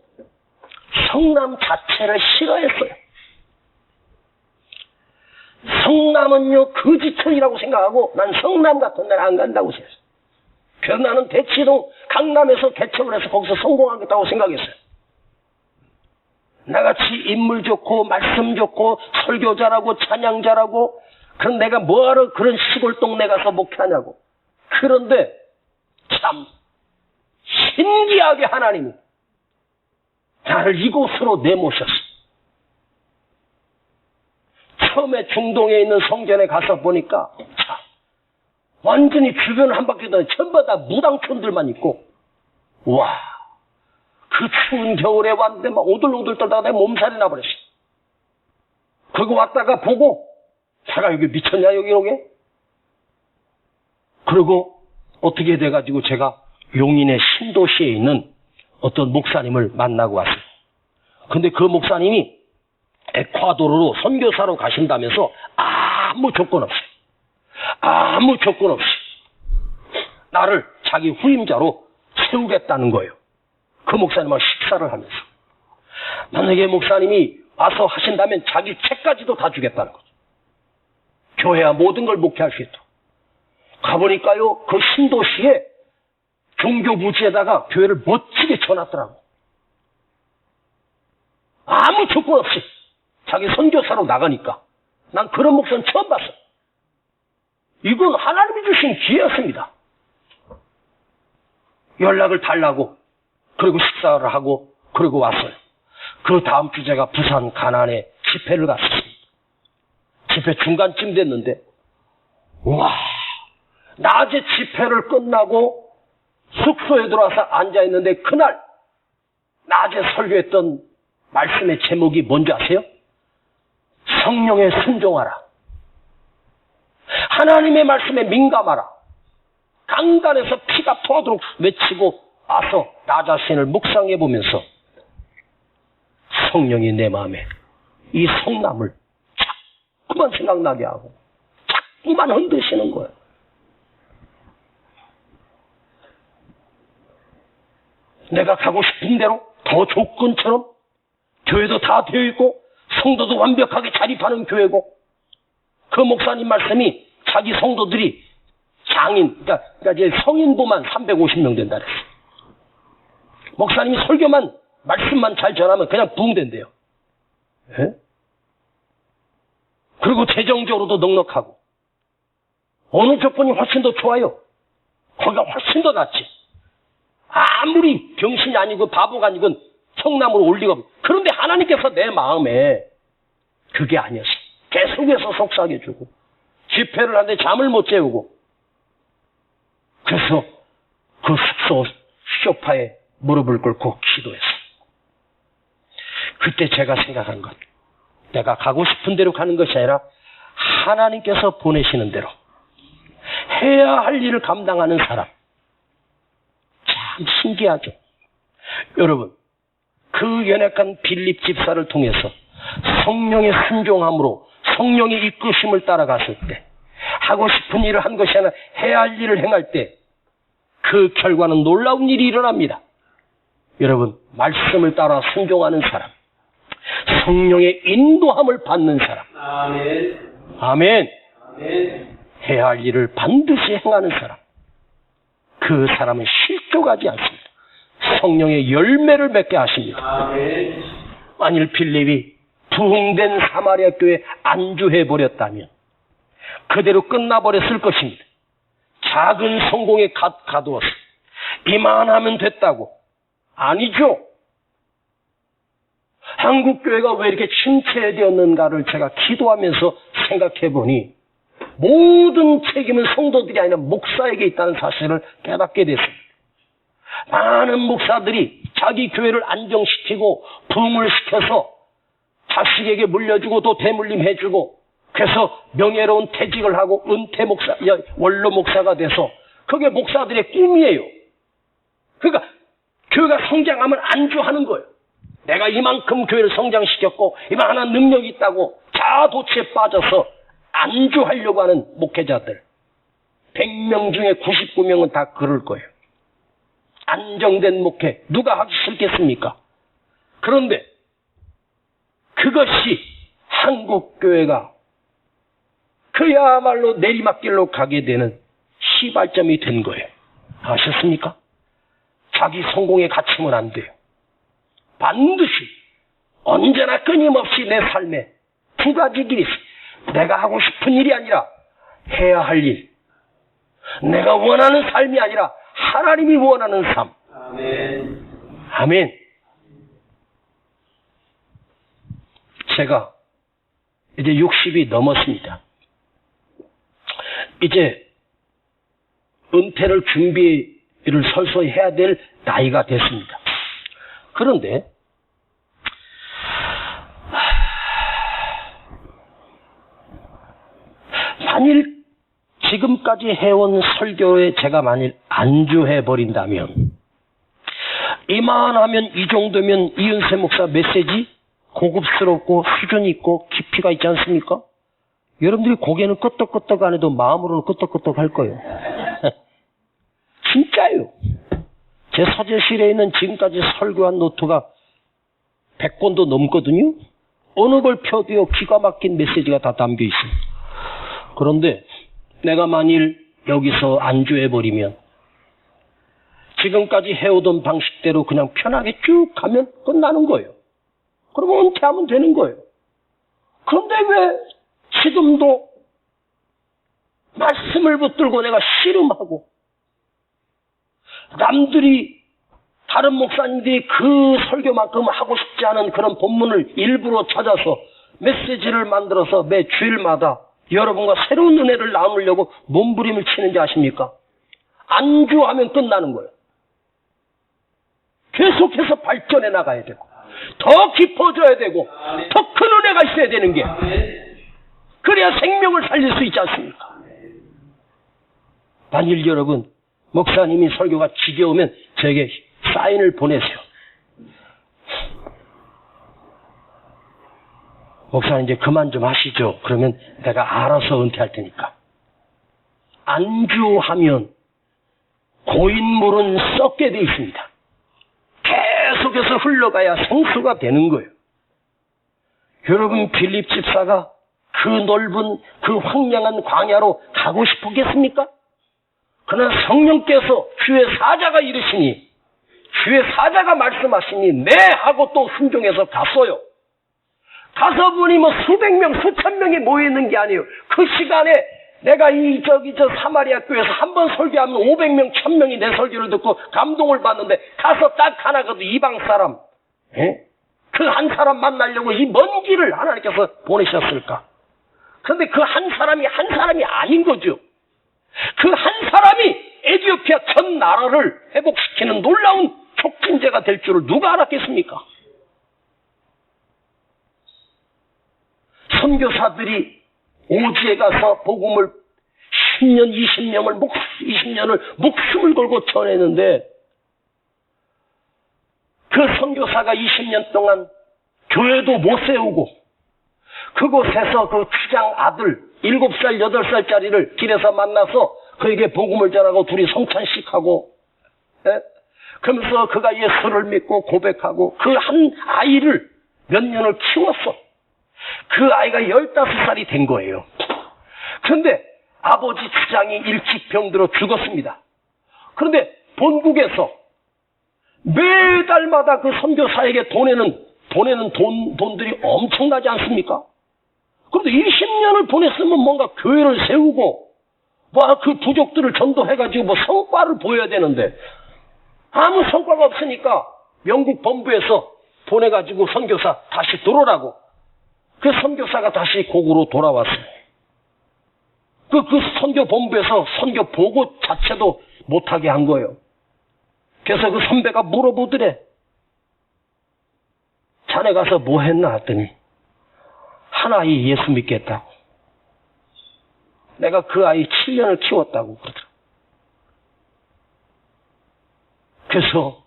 성남 자체를 싫어했어요. 성남은요 거지촌이라고 생각하고 난 성남 같은 데는 안 간다고 생각했어요. 그래서 나는 대치동 강남에서 개척을 해서 거기서 성공하겠다고 생각했어요. 나같이 인물 좋고 말씀 좋고 설교 잘하고 찬양 잘하고 그럼 내가 뭐하러 그런 시골 동네 가서 목회하냐고. 그런데 참 신기하게 하나님이 나를 이곳으로 내모셨어. 처음에 중동에 있는 성전에 가서 보니까 참 완전히 주변 한 바퀴 돌아 전부 다 무당촌들만 있고 와, 그 추운 겨울에 왔는데 막 오들오들 떨다가 내 몸살이 나버렸어. 그거 왔다가 보고 제가 여기 미쳤냐 여기 오게? 그리고 어떻게 돼가지고 제가 용인의 신도시에 있는 어떤 목사님을 만나고 왔어요. 근데 그 목사님이 에콰도르로 선교사로 가신다면서 아무 조건 없이 나를 자기 후임자로 세우겠다는 거예요. 그 목사님하고 식사를 하면서. 만약에 목사님이 와서 하신다면 자기 책까지도 다 주겠다는 거죠. 교회와 모든 걸 목회할 수 있도록. 가보니까요, 그 신도시에 종교부지에다가 교회를 멋지게 쳐놨더라고. 아무 조건 없이 자기 선교사로 나가니까. 난 그런 목사는 처음 봤어. 이건 하나님이 주신 기회였습니다. 연락을 달라고 그리고 식사를 하고 그리고 왔어요. 그 다음 주 제가 부산 가난에 집회를 갔었습니다. 집회 중간쯤 됐는데 와, 낮에 집회를 끝나고 숙소에 들어와서 앉아있는데 그날 낮에 설교했던 말씀의 제목이 뭔지 아세요? 성령에 순종하라. 하나님의 말씀에 민감하라. 강단에서 피가 통하도록 외치고 와서 나 자신을 묵상해보면서 성령이 내 마음에 이 성남을 자꾸만 생각나게 하고 자꾸만 흔드시는 거예요. 내가 가고 싶은 대로 더 조건처럼 교회도 다 되어 있고 성도도 완벽하게 자립하는 교회고 그 목사님 말씀이 자기 성도들이 장인, 그러니까 이제 성인보만 350명 된다 그랬어. 목사님이 설교만, 말씀만 잘 전하면 그냥 부흥된대요. 예? 그리고 재정적으로도 넉넉하고. 어느 조건이 훨씬 더 좋아요. 거기가 훨씬 더 낫지. 아무리 병신이 아니고 바보가 아니건 성남으로 올 리가 없어요. 그런데 하나님께서 내 마음에 그게 아니었어. 계속해서 속삭여주고 집회를 하는데 잠을 못 재우고 그래서 그 숙소 소파에 무릎을 꿇고 기도했어. 그때 제가 생각한 것, 내가 가고 싶은 대로 가는 것이 아니라 하나님께서 보내시는 대로 해야 할 일을 감당하는 사람. 참 신기하죠. 여러분, 그 연약한 빌립 집사를 통해서 성령의 순종함으로 성령의 이끄심을 따라갔을 때, 하고 싶은 일을 한 것이 아니라 해야 할 일을 행할 때 그 결과는 놀라운 일이 일어납니다. 여러분, 말씀을 따라 순종하는 사람, 성령의 인도함을 받는 사람, 아멘. 아멘. 아멘. 해야 할 일을 반드시 행하는 사람, 그 사람은 실족하지 않습니다. 성령의 열매를 맺게 하십니다. 아멘. 만일 빌립이 부흥된 사마리아 교회에 안주해버렸다면 그대로 끝나버렸을 것입니다. 작은 성공에 가두어서 이만하면 됐다고. 아니죠. 한국교회가 왜 이렇게 침체되었는가를 제가 기도하면서 생각해보니 모든 책임은 성도들이 아니라 목사에게 있다는 사실을 깨닫게 됐습니다. 많은 목사들이 자기 교회를 안정시키고 부흥을 시켜서 자식에게 물려주고 또 대물림해주고 그래서 명예로운 퇴직을 하고 은퇴 목사, 원로 목사가 돼서 그게 목사들의 꿈이에요. 그러니까 교회가 성장하면 안주하는 거예요. 내가 이만큼 교회를 성장시켰고 이만한 능력이 있다고 자아도취에 빠져서 안주하려고 하는 목회자들 100명 중에 99명은 다 그럴 거예요. 안정된 목회 누가 하기 싫겠습니까? 그런데 그것이 한국교회가 그야말로 내리막길로 가게 되는 시발점이 된 거예요. 아셨습니까? 자기 성공에 갇히면 안 돼요. 반드시 언제나 끊임없이 내 삶에 두 가지 길이 있어요. 내가 하고 싶은 일이 아니라 해야 할 일. 내가 원하는 삶이 아니라 하나님이 원하는 삶. 아멘. 아멘. 제가 이제 60이 넘었습니다. 이제 은퇴를 준비를 서서히 해야 될 나이가 됐습니다. 그런데 만일 지금까지 해온 설교에 제가 만일 안주해버린다면 이만하면 이 정도면 이은세 목사 메시지 고급스럽고 수준 있고 깊이가 있지 않습니까? 여러분들이 고개는 끄떡끄떡 안 해도 마음으로는 끄떡끄떡 할 거예요. 진짜요. 제 사제실에 있는 지금까지 설교한 노트가 100권도 넘거든요. 어느 걸 펴도요 기가 막힌 메시지가 다 담겨 있습니다. 그런데 내가 만일 여기서 안주해버리면 지금까지 해오던 방식대로 그냥 편하게 쭉 가면 끝나는 거예요. 그러면 은퇴하면 되는 거예요. 그런데 왜 지금도 말씀을 붙들고 내가 씨름하고 남들이 다른 목사님들이 그 설교만큼 하고 싶지 않은 그런 본문을 일부러 찾아서 메시지를 만들어서 매 주일마다 여러분과 새로운 은혜를 나누려고 몸부림을 치는지 아십니까? 안주하면 끝나는 거예요. 계속해서 발전해 나가야 되고 더 깊어져야 되고 더 큰 은혜가 있어야 되는 게 그래야 생명을 살릴 수 있지 않습니까? 만일 여러분 목사님이 설교가 지겨우면 저에게 사인을 보내세요. 목사님 이제 그만 좀 하시죠. 그러면 내가 알아서 은퇴할 테니까. 안주하면 고인물은 썩게 돼 있습니다. 계속해서 흘러가야 생수가 되는 거예요. 여러분 빌립 집사가 그 넓은 그 황량한 광야로 가고 싶었겠습니까? 그러나 성령께서 주의 사자가 이르시니 주의 사자가 말씀하시니 네 하고 또 순종해서 갔어요. 가서 보니 뭐 수백 명 수천 명이 모여있는 게 아니에요. 그 시간에 내가 저 사마리아 교회에서 한 번 설교하면 500명 1000명이 내 설교를 듣고 감동을 받는데 가서 딱 하나 가도 이방 사람 그 한 사람 만나려고 이 먼 길을 하나님께서 보내셨을까? 그런데 그 한 사람이 한 사람이 아닌 거죠. 그 한 사람이 에티오피아 전 나라를 회복시키는 놀라운 촉진제가 될 줄을 누가 알았겠습니까? 선교사들이 오지에 가서 복음을 10년, 20년을 목숨을 걸고 전했는데 그 선교사가 20년 동안 교회도 못 세우고 그곳에서 그 추장 아들 7살, 8살짜리를 길에서 만나서 그에게 복음을 전하고 둘이 성찬식하고 그러면서 그가 예수를 믿고 고백하고 그 한 아이를 몇 년을 키웠어. 그 아이가 15살이 된 거예요. 그런데 아버지 추장이 일찍 병들어 죽었습니다. 그런데 본국에서 매달마다 그 선교사에게 보내는 돈들이 엄청나지 않습니까? 그런데 20년을 보냈으면 뭔가 교회를 세우고 그 부족들을 전도해가지고 성과를 보여야 되는데 아무 성과가 없으니까 영국 본부에서 보내가지고 선교사 다시 들어오라고. 그 선교사가 다시 고국으로 돌아왔어요. 그 선교 본부에서 선교 보고 자체도 못하게 한 거예요. 그래서 그 선배가 물어보더래. 자네 가서 뭐 했나 했더니 한 아이 예수 믿겠다고. 내가 그 아이 7년을 키웠다고 그러더라. 그래서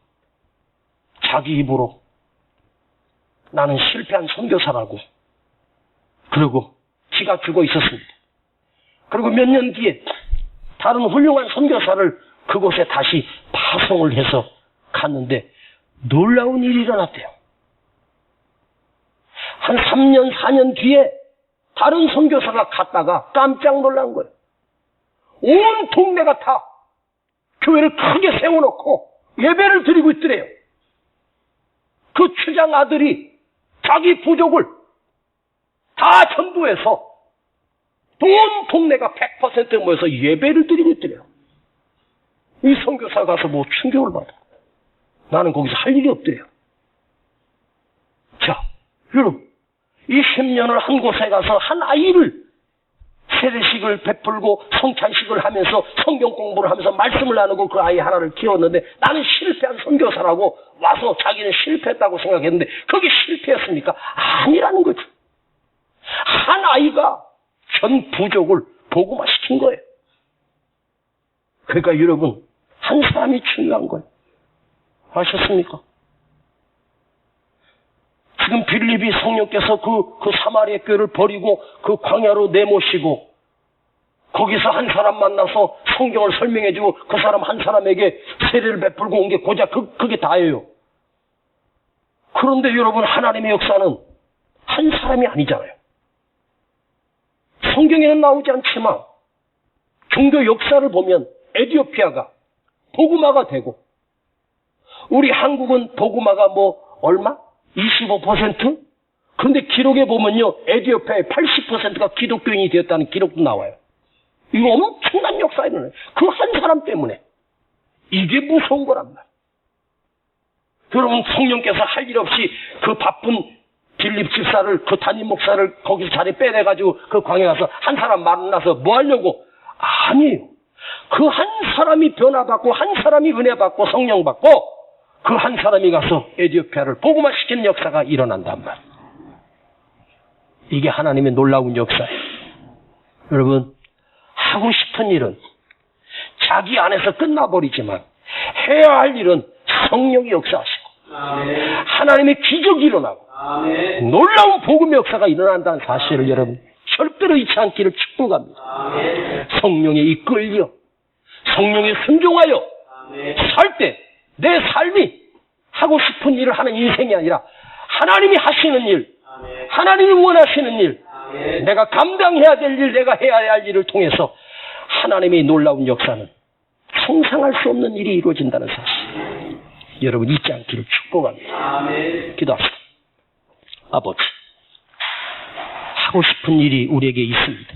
자기 입으로 나는 실패한 선교사라고 그러고 지가 죽어 있었습니다. 그리고 몇 년 뒤에 다른 훌륭한 선교사를 그곳에 다시 파송을 해서 갔는데 놀라운 일이 일어났대요. 한 3년, 4년 뒤에 다른 선교사가 갔다가 깜짝 놀란 거예요. 온 동네가 다 교회를 크게 세워놓고 예배를 드리고 있더래요. 그 추장 아들이 자기 부족을 다 전도해서 온 동네가 100% 모여서 예배를 드리고 있더래요. 이 선교사 가서 뭐 충격을 받아. 나는 거기서 할 일이 없대요. 자, 여러분, 이 10년을 한 곳에 가서 한 아이를 세례식을 베풀고 성찬식을 하면서 성경 공부를 하면서 말씀을 나누고 그 아이 하나를 키웠는데 나는 실패한 선교사라고 와서 자기는 실패했다고 생각했는데 그게 실패였습니까? 아니라는 거죠. 한 아이가 전 부족을 복음화시킨 거예요. 그러니까 여러분, 한 사람이 중요한 거예요. 아셨습니까? 지금 빌립이 성령께서 그 사마리아 교회를 버리고 그 광야로 내모시고 거기서 한 사람 만나서 성경을 설명해주고 그 사람 한 사람에게 세례를 베풀고 온 게 고작 그게 다예요. 그런데 여러분, 하나님의 역사는 한 사람이 아니잖아요. 성경에는 나오지 않지만 종교 역사를 보면 에티오피아가 복음화가 되고 우리 한국은 복음화가 얼마? 25%? 그런데 기록에 보면요, 에티오피아의 80%가 기독교인이 되었다는 기록도 나와요. 이거 엄청난 역사가 일어나요. 그 한 사람 때문에. 이게 무서운 거란 말이에요. 여러분, 성령께서 할 일 없이 그 바쁜 빌립 집사를, 그 담임 목사를 거기서 자리 빼내가지고 그 광야에 가서 한 사람 만나서 뭐 하려고? 아니에요. 그 한 사람이 변화받고 한 사람이 은혜받고 성령받고 그 한 사람이 가서 에티오피아를 복음화시키는 역사가 일어난단 말이에요. 이게 하나님의 놀라운 역사예요. 여러분, 하고 싶은 일은 자기 안에서 끝나버리지만 해야 할 일은 성령이 역사하시고 하나님의 기적이 일어나고 놀라운 복음의 역사가 일어난다는 사실을 여러분 절대로 잊지 않기를 축복합니다. 성령에 이끌려 성령에 순종하여 살 때 내 삶이 하고 싶은 일을 하는 인생이 아니라 하나님이 하시는 일, 하나님이 원하시는 일, 내가 감당해야 될 일, 내가 해야 할 일을 통해서 하나님의 놀라운 역사는 상상할 수 없는 일이 이루어진다는 사실 여러분 잊지 않기를 축복합니다. 기도합시다. 아버지, 하고 싶은 일이 우리에게 있습니다.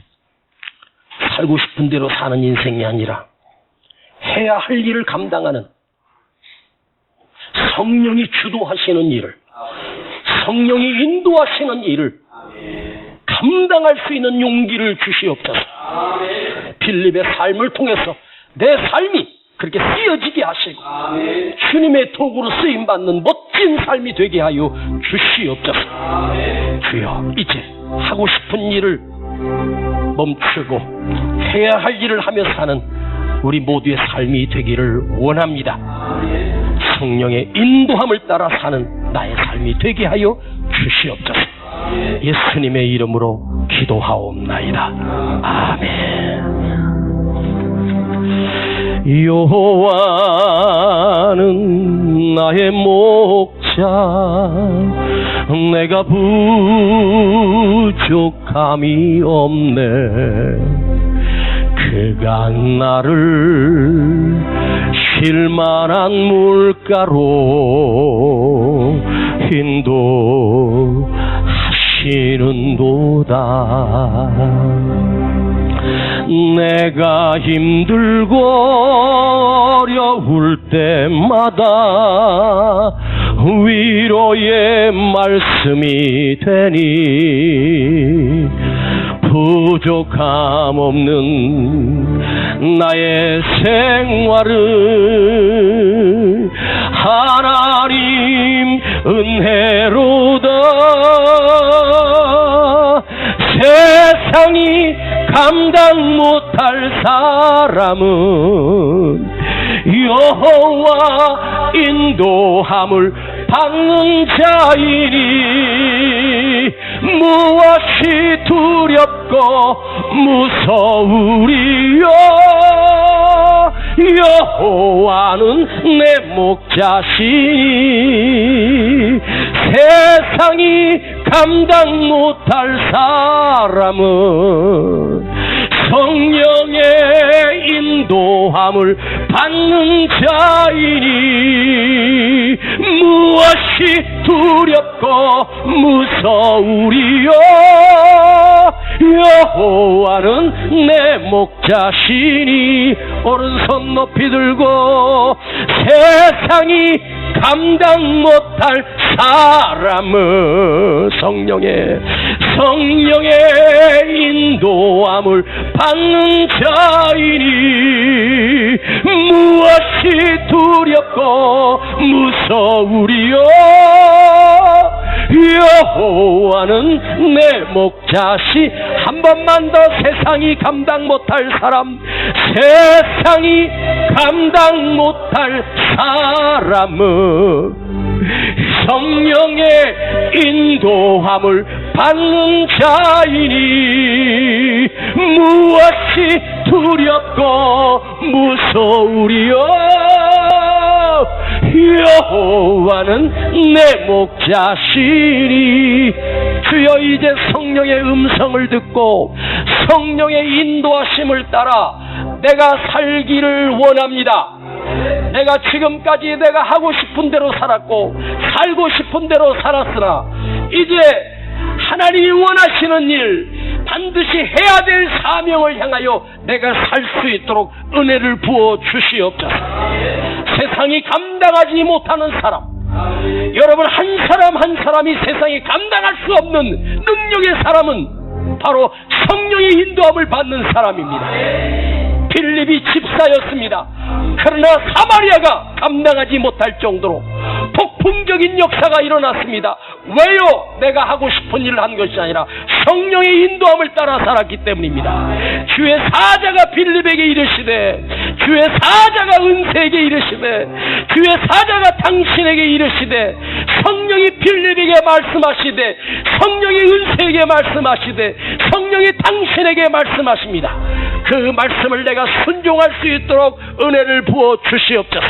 살고 싶은 대로 사는 인생이 아니라 해야 할 일을 감당하는 성령이 주도하시는 일을 성령이 인도하시는 일을 감당할 수 있는 용기를 주시옵소서. 빌립의 삶을 통해서 내 삶이 그렇게 쓰여지게 하시고 주님의 도구로 쓰임받는 멋진 삶이 되게 하여 주시옵소서. 주여, 이제 하고 싶은 일을 멈추고 해야 할 일을 하며 사는 우리 모두의 삶이 되기를 원합니다. 성령의 인도함을 따라 사는 나의 삶이 되게 하여 주시옵소서. 예수님의 이름으로 기도하옵나이다. 아멘. 여호와는 나의 목자, 내가 부족함이 없네. 그가 나를 쉴만한 물가로 인도하시는도다. 내가 힘들고 어려울 때마다 위로의 말씀이 되니 부족함 없는 나의 생활은 하나님 은혜로다. 세상이 감당 못할 사람은 여호와 인도함을 받는 자이니 무엇이 두렵고 무서우리요. 여호와는 내 목자시니 세상이 감당 못할 사람은 성령의 인도함을 받는 자이니 무엇이 두렵고 무서우리요. 여호와는 내 목자시니 오른손 높이 들고 세상이 감당 못할 사람은 성령의 인도함을 받는 자이니 무엇이 두렵고 무서우리요. 여호와는 내 목자시. 한 번만 더. 세상이 감당 못할 사람, 세상이 감당 못할 사람은 성령의 인도함을 받는 자이니 무엇이 두렵고 무서우리요. 여호와는 내 목자시니. 주여, 이제 성령의 음성을 듣고 성령의 인도하심을 따라 내가 살기를 원합니다. 내가 지금까지 내가 하고 싶은 대로 살았고 살고 싶은 대로 살았으나 이제 하나님이 원하시는 일, 반드시 해야 될 사명을 향하여 내가 살 수 있도록 은혜를 부어 주시옵소서. 세상이 감당하지 못하는 사람, 여러분 한 사람 한 사람이 세상이 감당할 수 없는 능력의 사람은 바로 성령의 인도함을 받는 사람입니다. 빌립이 집사였습니다. 그러나 사마리아가 감당하지 못할 정도로 폭풍적인 역사가 일어났습니다. 왜요? 내가 하고 싶은 일을 한 것이 아니라 성령의 인도함을 따라 살았기 때문입니다. 주의 사자가 빌립에게 이르시되, 주의 사자가 은세에게 이르시되, 주의 사자가 당신에게 이르시되, 성령이 빌립에게 말씀하시되, 성령이 은세에게 말씀하시되, 성령이 당신에게 말씀하십니다. 그 말씀을 내가 순종할 수 있도록 은혜를 부어 주시옵소서.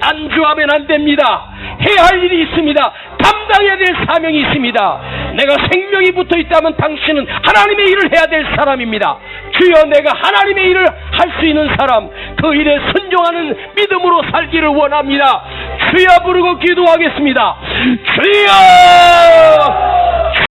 안주하면 안 됩니다. 해야 할 일이 있습니다. 감당해야 될 사명이 있습니다. 내가 생명이 붙어 있다면 당신은 하나님의 일을 해야 될 사람입니다. 주여, 내가 하나님의 일을 할 수 있는 사람, 그 일에 순종하는 믿음으로 살기를 원합니다. 주여 부르고 기도하겠습니다. 주여!